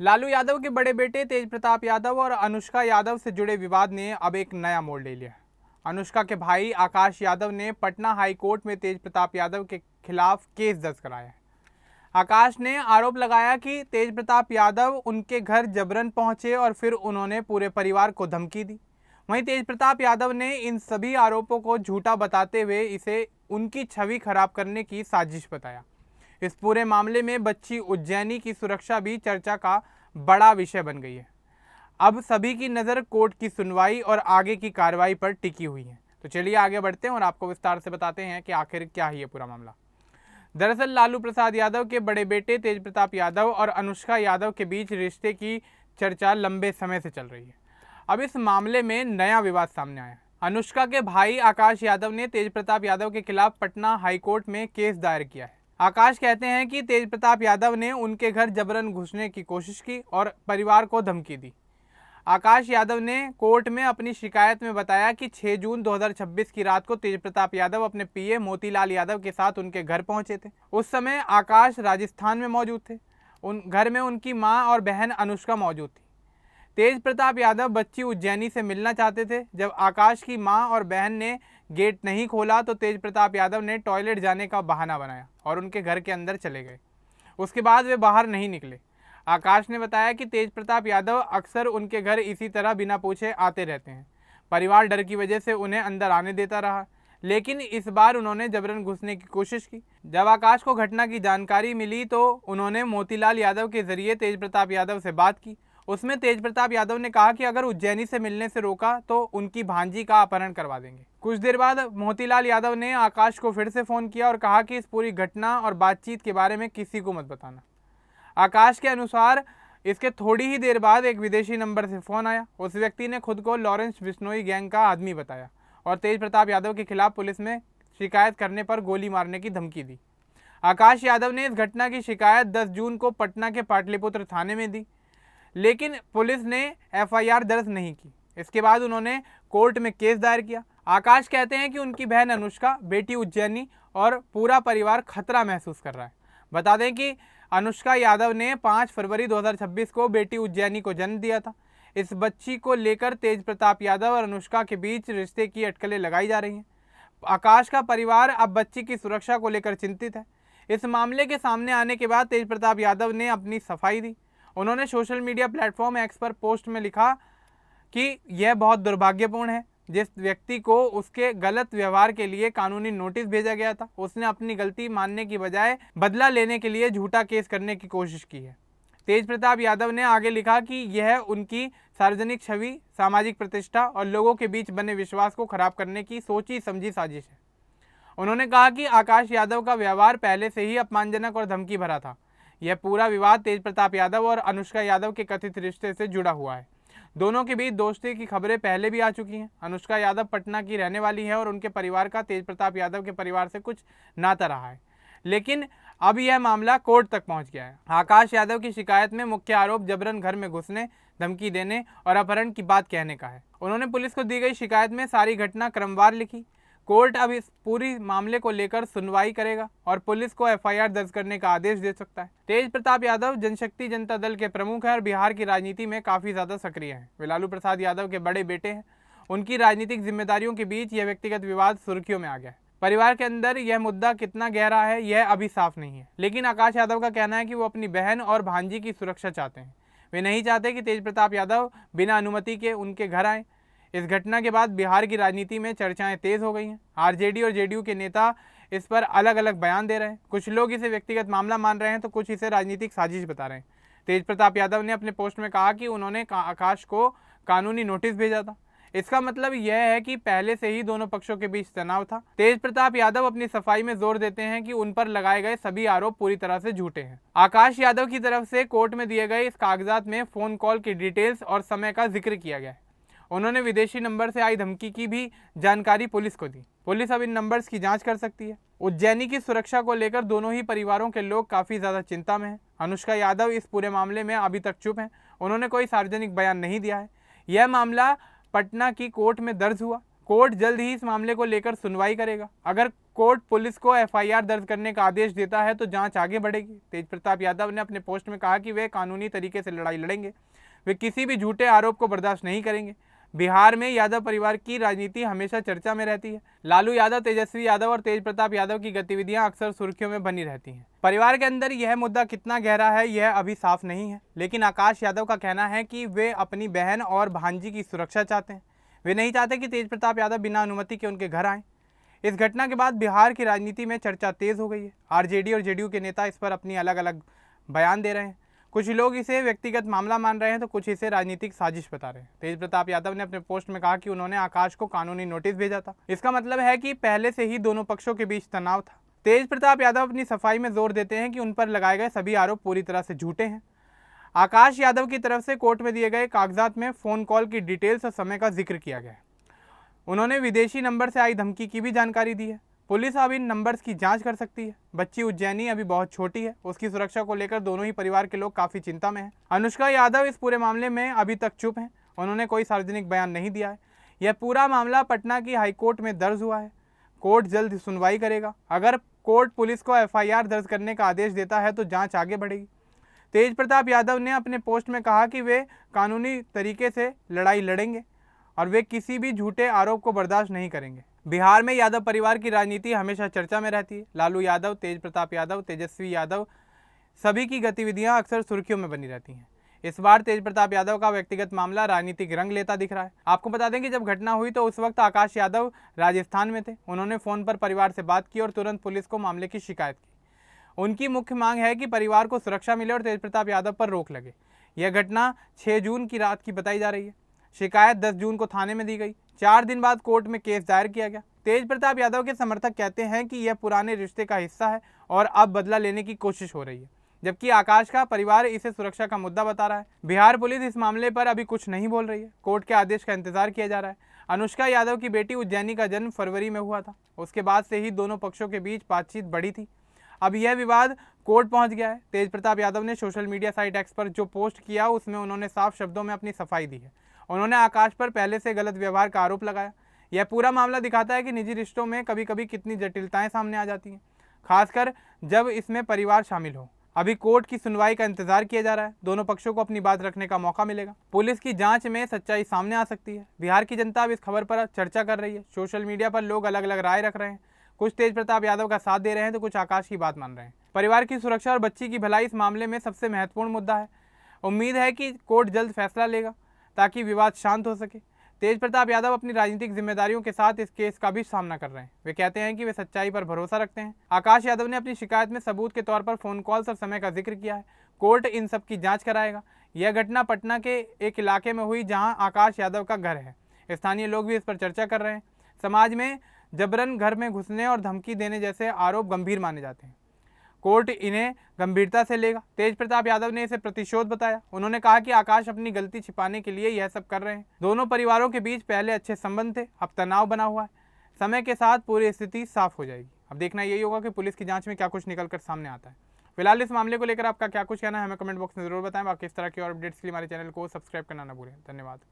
लालू यादव के बड़े बेटे तेज प्रताप यादव और अनुष्का यादव से जुड़े विवाद ने अब एक नया मोड़ ले लिया है। अनुष्का के भाई आकाश यादव ने पटना हाई कोर्ट में तेज प्रताप यादव के खिलाफ केस दर्ज कराया है। आकाश ने आरोप लगाया कि तेज प्रताप यादव उनके घर जबरन पहुंचे और फिर उन्होंने पूरे परिवार को धमकी दी। वहीं तेज प्रताप यादव ने इन सभी आरोपों को झूठा बताते हुए इसे उनकी छवि खराब करने की साजिश बताया। इस पूरे मामले में बच्ची उज्जैनी की सुरक्षा भी चर्चा का बड़ा विषय बन गई है। अब सभी की नज़र कोर्ट की सुनवाई और आगे की कार्रवाई पर टिकी हुई है। तो चलिए आगे बढ़ते हैं और आपको विस्तार से बताते हैं कि आखिर क्या है ये पूरा मामला। दरअसल लालू प्रसाद यादव के बड़े बेटे तेज प्रताप यादव और अनुष्का यादव के बीच रिश्ते की चर्चा लंबे समय से चल रही है। अब इस मामले में नया विवाद सामने आया। अनुष्का के भाई आकाश यादव ने तेज प्रताप यादव के खिलाफ पटना हाईकोर्ट में केस दायर किया है। आकाश कहते हैं कि तेज प्रताप यादव ने उनके घर जबरन घुसने की कोशिश की और परिवार को धमकी दी। आकाश यादव ने कोर्ट में अपनी शिकायत में बताया कि 6 जून 2026 की रात को तेज प्रताप यादव अपने पीए मोतीलाल यादव के साथ उनके घर पहुंचे थे। उस समय आकाश राजस्थान में मौजूद थे। उन घर में उनकी मां और बहन अनुष्का मौजूद थी। तेज प्रताप यादव बच्ची उज्जैनी से मिलना चाहते थे। जब आकाश की मां और बहन ने गेट नहीं खोला तो तेज प्रताप यादव ने टॉयलेट जाने का बहाना बनाया और उनके घर के अंदर चले गए। उसके बाद वे बाहर नहीं निकले। आकाश ने बताया कि तेज प्रताप यादव अक्सर उनके घर इसी तरह बिना पूछे आते रहते हैं। परिवार डर की वजह से उन्हें अंदर आने देता रहा, लेकिन इस बार उन्होंने जबरन घुसने की कोशिश की। जब आकाश को घटना की जानकारी मिली तो उन्होंने मोतीलाल यादव के जरिए तेज प्रताप यादव से बात की। उसमें तेज प्रताप यादव ने कहा कि अगर उज्जैनी से मिलने से रोका तो उनकी भांजी का अपहरण करवा देंगे। कुछ देर बाद मोतीलाल यादव ने आकाश को फिर से फ़ोन किया और कहा कि इस पूरी घटना और बातचीत के बारे में किसी को मत बताना। आकाश के अनुसार इसके थोड़ी ही देर बाद एक विदेशी नंबर से फ़ोन आया। उस व्यक्ति ने खुद को लॉरेंस बिश्नोई गैंग का आदमी बताया और तेज प्रताप यादव के खिलाफ पुलिस में शिकायत करने पर गोली मारने की धमकी दी। आकाश यादव ने इस घटना की शिकायत 10 जून को पटना के पाटलिपुत्र थाने में दी, लेकिन पुलिस ने एफआईआर दर्ज नहीं की। इसके बाद उन्होंने कोर्ट में केस दायर किया। आकाश कहते हैं कि उनकी बहन अनुष्का, बेटी उज्जैनी और पूरा परिवार खतरा महसूस कर रहा है। बता दें कि अनुष्का यादव ने 5 फरवरी 2026 को बेटी उज्जैनी को जन्म दिया था। इस बच्ची को लेकर तेज प्रताप यादव और अनुष्का के बीच रिश्ते की अटकलें लगाई जा रही हैं। आकाश का परिवार अब बच्ची की सुरक्षा को लेकर चिंतित है। इस मामले के सामने आने के बाद तेज प्रताप यादव ने अपनी सफाई दी। उन्होंने सोशल मीडिया प्लेटफॉर्म एक्स पर पोस्ट में लिखा कि यह बहुत दुर्भाग्यपूर्ण है। जिस व्यक्ति को उसके गलत व्यवहार के लिए कानूनी नोटिस भेजा गया था, उसने अपनी गलती मानने की बजाय बदला लेने के लिए झूठा केस करने की कोशिश की है। तेज प्रताप यादव ने आगे लिखा कि यह उनकी सार्वजनिक छवि, सामाजिक प्रतिष्ठा और लोगों के बीच बने विश्वास को खराब करने की सोची समझी साजिश है। उन्होंने कहा कि आकाश यादव का व्यवहार पहले से ही अपमानजनक और धमकी भरा था। यह पूरा विवाद तेज प्रताप यादव और अनुष्का यादव के कथित रिश्ते से जुड़ा हुआ है। दोनों के बीच दोस्ती की खबरें पहले भी आ चुकी हैं। अनुष्का यादव पटना की रहने वाली है और उनके परिवार का तेज प्रताप यादव के परिवार से कुछ नाता रहा है, लेकिन अब यह मामला कोर्ट तक पहुंच गया है। आकाश यादव की शिकायत में मुख्य आरोप जबरन घर में घुसने, धमकी देने और अपहरण की बात कहने का है। उन्होंने पुलिस को दी गई शिकायत में सारी घटना क्रमवार लिखी। कोर्ट अब इस पूरी मामले को लेकर सुनवाई करेगा और पुलिस को एफआईआर दर्ज करने का आदेश दे सकता है। तेज प्रताप यादव जनशक्ति जनता दल के प्रमुख हैं और बिहार की राजनीति में काफ़ी ज़्यादा सक्रिय हैं। वे लालू प्रसाद यादव के बड़े बेटे हैं। उनकी राजनीतिक जिम्मेदारियों के बीच यह व्यक्तिगत विवाद सुर्खियों में आ गया है। परिवार के अंदर यह मुद्दा कितना गहरा है यह अभी साफ नहीं है, लेकिन आकाश यादव का कहना है कि वो अपनी बहन और भांजी की सुरक्षा चाहते हैं। वे नहीं चाहते कि तेज प्रताप यादव बिना अनुमति के उनके घर आए। इस घटना के बाद बिहार की राजनीति में चर्चाएं तेज हो गई हैं। आरजेडी और जेडीयू के नेता इस पर अलग अलग बयान दे रहे हैं। कुछ लोग इसे व्यक्तिगत मामला मान रहे हैं तो कुछ इसे राजनीतिक साजिश बता रहे हैं। तेज प्रताप यादव ने अपने पोस्ट में कहा कि उन्होंने आकाश को कानूनी नोटिस भेजा था। इसका मतलब यह है कि पहले से ही दोनों पक्षों के बीच तनाव था। तेज प्रताप यादव अपनी सफाई में जोर देते हैं कि उन पर लगाए गए सभी आरोप पूरी तरह से झूठे हैं। आकाश यादव की तरफ से कोर्ट में दिए गए इस कागजात में फोन कॉल की डिटेल्स और समय का जिक्र किया गया है। उन्होंने विदेशी नंबर से आई धमकी की भी जानकारी पुलिस को दी। पुलिस अब इन नंबर्स की जांच कर सकती है। उज्जैनी की सुरक्षा को लेकर दोनों ही परिवारों के लोग काफ़ी ज़्यादा चिंता में हैं। अनुष्का यादव इस पूरे मामले में अभी तक चुप हैं। उन्होंने कोई सार्वजनिक बयान नहीं दिया है। यह मामला पटना की कोर्ट में दर्ज हुआ। कोर्ट जल्द ही इस मामले को लेकर सुनवाई करेगा। अगर कोर्ट पुलिस को एफआईआर दर्ज करने का आदेश देता है तो जांच आगे बढ़ेगी। तेज प्रताप यादव ने अपने पोस्ट में कहा कि वे कानूनी तरीके से लड़ाई लड़ेंगे, वे किसी भी झूठे आरोप को बर्दाश्त नहीं करेंगे। बिहार में यादव परिवार की राजनीति हमेशा चर्चा में रहती है। लालू यादव, तेजस्वी यादव और तेज प्रताप यादव की गतिविधियां अक्सर सुर्खियों में बनी रहती हैं। परिवार के अंदर यह मुद्दा कितना गहरा है यह अभी साफ नहीं है, लेकिन आकाश यादव का कहना है कि वे अपनी बहन और भांजी की सुरक्षा चाहते हैं। वे नहीं चाहते कि तेज प्रताप यादव बिना अनुमति के उनके घर आएं। इस घटना के बाद बिहार की राजनीति में चर्चा तेज हो गई है। आरजेडी और जेडीयू के नेता इस पर अपनी अलग अलग बयान दे रहे हैं। कुछ लोग इसे व्यक्तिगत मामला मान रहे हैं तो कुछ इसे राजनीतिक साजिश बता रहे हैं। तेज प्रताप यादव ने अपने पोस्ट में कहा कि उन्होंने आकाश को कानूनी नोटिस भेजा था। इसका मतलब है कि पहले से ही दोनों पक्षों के बीच तनाव था। तेज प्रताप यादव अपनी सफाई में जोर देते हैं कि उन पर लगाए गए सभी आरोप पूरी तरह से झूठे हैं। आकाश यादव की तरफ से कोर्ट में दिए गए कागजात में फ़ोन कॉल की डिटेल्स और समय का जिक्र किया गया है। उन्होंने विदेशी नंबर से आई धमकी की भी जानकारी दी है। पुलिस अब इन नंबर्स की जांच कर सकती है। बच्ची उज्जैनी अभी बहुत छोटी है, उसकी सुरक्षा को लेकर दोनों ही परिवार के लोग काफ़ी चिंता में हैं। अनुष्का यादव इस पूरे मामले में अभी तक चुप हैं, उन्होंने कोई सार्वजनिक बयान नहीं दिया है। यह पूरा मामला पटना की हाईकोर्ट में दर्ज हुआ है। कोर्ट जल्द सुनवाई करेगा। अगर कोर्ट पुलिस को एफआईआर दर्ज करने का आदेश देता है तो जाँच आगे बढ़ेगी। तेज प्रताप यादव ने अपने पोस्ट में कहा कि वे कानूनी तरीके से लड़ाई लड़ेंगे और वे किसी भी झूठे आरोप को बर्दाश्त नहीं करेंगे। बिहार में यादव परिवार की राजनीति हमेशा चर्चा में रहती है। लालू यादव, तेज प्रताप यादव, तेजस्वी यादव सभी की गतिविधियां अक्सर सुर्खियों में बनी रहती हैं। इस बार तेज प्रताप यादव का व्यक्तिगत मामला राजनीतिक रंग लेता दिख रहा है। आपको बता दें कि जब घटना हुई तो उस वक्त आकाश यादव राजस्थान में थे। उन्होंने फ़ोन पर परिवार से बात की और तुरंत पुलिस को मामले की शिकायत की। उनकी मुख्य मांग है कि परिवार को सुरक्षा मिले और तेज प्रताप यादव पर रोक लगे। यह घटना 6 जून की रात की बताई जा रही है। शिकायत 10 जून को थाने में दी गई। 4 दिन बाद कोर्ट में केस दायर किया गया। तेज प्रताप यादव के समर्थक कहते हैं कि यह पुराने रिश्ते का हिस्सा है और अब बदला लेने की कोशिश हो रही है, जबकि आकाश का परिवार इसे सुरक्षा का मुद्दा बता रहा है। बिहार पुलिस इस मामले पर अभी कुछ नहीं बोल रही है। कोर्ट के आदेश का इंतजार किया जा रहा है। अनुष्का यादव की बेटी उज्जैनी का जन्म फरवरी में हुआ था। उसके बाद से ही दोनों पक्षों के बीच बातचीत बढ़ी थी। अब यह विवाद कोर्ट पहुंच गया है। तेज प्रताप यादव ने सोशल मीडिया साइट एक्स पर जो पोस्ट किया उसमें उन्होंने साफ शब्दों में अपनी सफाई दी है। उन्होंने आकाश पर पहले से गलत व्यवहार का आरोप लगाया। यह पूरा मामला दिखाता है कि निजी रिश्तों में कभी कभी कितनी जटिलताएं सामने आ जाती हैं, खासकर जब इसमें परिवार शामिल हो। अभी कोर्ट की सुनवाई का इंतजार किया जा रहा है। दोनों पक्षों को अपनी बात रखने का मौका मिलेगा। पुलिस की जांच में सच्चाई सामने आ सकती है। बिहार की जनता अब इस खबर पर चर्चा कर रही है। सोशल मीडिया पर लोग अलग अलग राय रख रहे हैं। कुछ तेज प्रताप यादव का साथ दे रहे हैं तो कुछ आकाश की बात मान रहे हैं। परिवार की सुरक्षा और बच्ची की भलाई इस मामले में सबसे महत्वपूर्ण मुद्दा है। उम्मीद है कि कोर्ट जल्द फैसला लेगा ताकि विवाद शांत हो सके। तेज प्रताप यादव अपनी राजनीतिक जिम्मेदारियों के साथ इस केस का भी सामना कर रहे हैं। वे कहते हैं कि वे सच्चाई पर भरोसा रखते हैं। आकाश यादव ने अपनी शिकायत में सबूत के तौर पर फ़ोन कॉल्स और समय का जिक्र किया है। कोर्ट इन सब की जांच कराएगा। यह घटना पटना के एक इलाके में हुई जहां आकाश यादव का घर है। स्थानीय लोग भी इस पर चर्चा कर रहे हैं। समाज में जबरन घर में घुसने और धमकी देने जैसे आरोप गंभीर माने जाते हैं। कोर्ट इन्हें गंभीरता से लेगा। तेज प्रताप यादव ने इसे प्रतिशोध बताया। उन्होंने कहा कि आकाश अपनी गलती छिपाने के लिए यह सब कर रहे हैं। दोनों परिवारों के बीच पहले अच्छे संबंध थे, अब तनाव बना हुआ है। समय के साथ पूरी स्थिति साफ हो जाएगी। अब देखना यही होगा कि पुलिस की जांच में क्या कुछ निकल कर सामने आता है। फिलहाल इस मामले को लेकर आपका क्या कुछ कहना है हमें कमेंट बॉक्स में जरूर बताएं। बाकी इस तरह की और अपडेट्स के लिए हमारे चैनल को सब्सक्राइब करना ना भूलें। धन्यवाद।